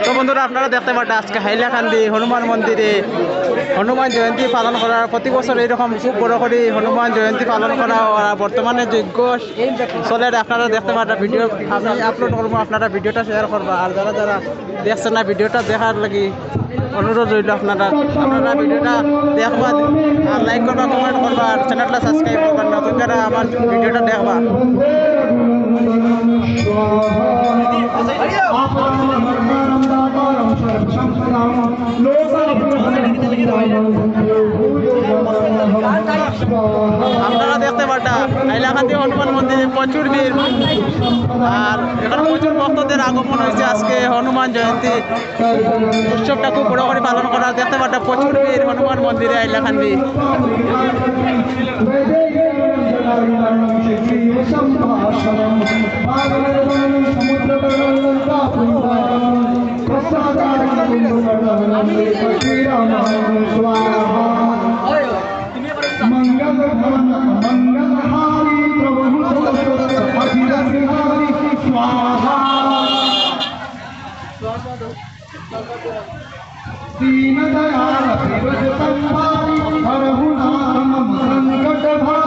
তো বন্ধুরা আপনারা দেখতে পাচ্ছেন আজকে হাইলাকান্দি হনুমান মন্দিরে হনুমান জয়ন্তী পালন করা প্রতি বছর এইরকম খুব বড় করে হনুমান জয়ন্তী পালন করা বর্তমানে যজ্ঞ চলে আপনারা দেখতে পাচ্ছেন ভিডিও আমি আপলোড করবো আপনারা ভিডিওটা শেয়ার করবা আর যারা যারা দেখছেন না ভিডিওটা দেখার লাগি অনুরোধ রইল আপনারা ভিডিওটা দেখবা আর লাইক করবা কমেন্ট করবা আর চ্যানেলটা সাবস্ক্রাইব করবা নতুন যারা আমার ভিডিওটা দেখবা আপনারা দেখতে পাচ্ছেন হাইলাকান্দি হনুমান মন্দিরে প্রচুর ভিড় আর এখানে প্রচুর ভক্তদের আগমন হয়েছে আজকে হনুমান জয়ন্তী উৎসবটা খুব বড় করে পালন করা দেখতে পাচ্ছেন প্রচুর ভিড় হনুমান মন্দিরে হাইলাকান্দি दीन दयाल संभारी हरहु नाम संकट भारी